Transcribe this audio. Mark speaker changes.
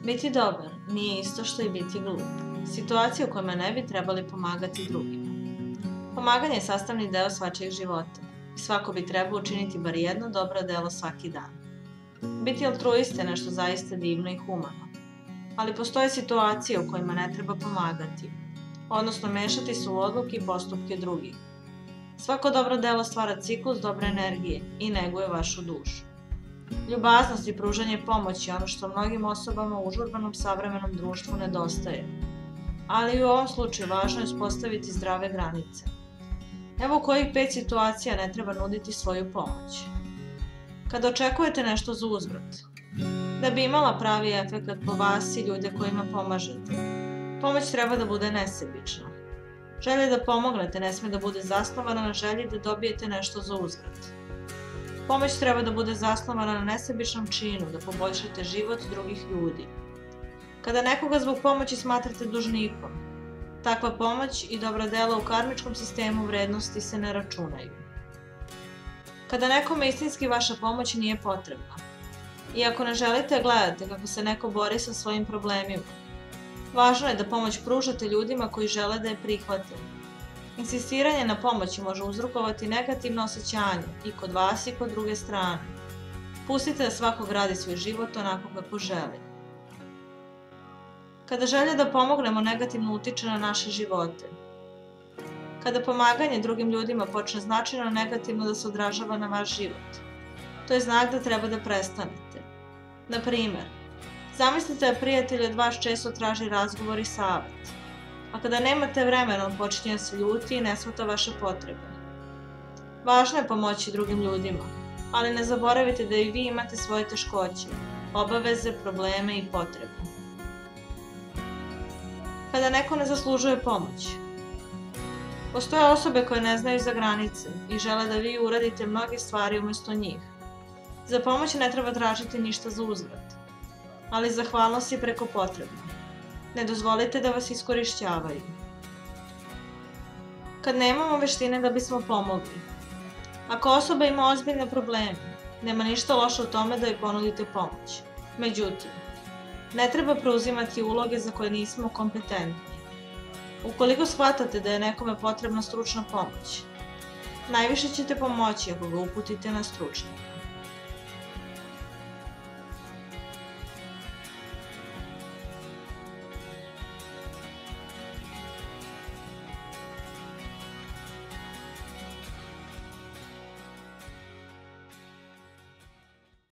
Speaker 1: Biti dobar nije isto što i biti glup. Situacije u kojima ne bi trebali pomagati drugima. Pomaganje je sastavni deo svačijeg života i svako bi trebao učiniti bar jedno dobro delo svaki dan. Biti altruista je nešto zaista divno i humano. Ali postoje situacije u kojima ne treba pomagati, odnosno mešati se u odluke i postupke drugih. Svako dobro delo stvara ciklus dobre energije i neguje vašu dušu. Ljubaznost i pružanje pomoći je ono što mnogim osobama u užurbanom savremenom društvu nedostaje. Ali i u ovom slučaju važno je uspostaviti zdrave granice. Evo kojih 5 situacija ne treba nuditi svoju pomoć. Kada očekujete nešto za uzvrat, da bi imala pravi efekat po vas i ljude kojima pomažete, pomoć treba da bude nesebična. Želja da pomognete ne sme da bude zasnovana na želji da dobijete nešto za uzvrat. Pomoć treba da bude zasnovana na nesebičnom činu, da poboljšate život drugih ljudi. Kada nekoga zbog pomoći smatrate dužnikom, takva pomoć i dobra dela u karmičkom sistemu vrednosti se ne računaju. Kada nekome istinski vaša pomoć nije potrebna, i ako ne želite gledate kako se neko bori sa svojim problemima, važno je da pomoć pružate ljudima koji žele da je prihvate. Insistiranje na pomoći može uzrokovati negativno osjećanje i kod vas i kod druge strane. Pustite da svako gradi svoj život onako kako želi. Kada želja da pomognemo negativno utiče na naše živote. Kada pomaganje drugim ljudima počne značajno negativno da se odražava na vaš život, to je znak da treba da prestanete. Na primer, zamislite da prijatelj od vas često traži razgovor i savet, a kada nemate vremena on počinje da se ljuti i ne shvata vaše potrebe. Važno je pomoći drugim ljudima, ali ne zaboravite da i vi imate svoje teškoće, obaveze, probleme i potrebe. Kada neko ne zaslužuje pomoć. Postoje osobe koje ne znaju za granice i žele da vi uradite mnoge stvari umesto njih. Za pomoć ne treba tražiti ništa za uzvrat, ali zahvalnost je preko potrebna. Ne dozvolite da vas iskorišćavaju. Kad nemamo veštine da bismo pomogli. Ako osoba ima ozbiljne probleme, nema ništa loše u tome da joj ponudite pomoć. Međutim, ne treba preuzimati uloge za koje nismo kompetentni. Ukoliko shvatate da je nekome potrebna stručna pomoć, najviše ćete pomoći ako ga uputite na stručnjaka.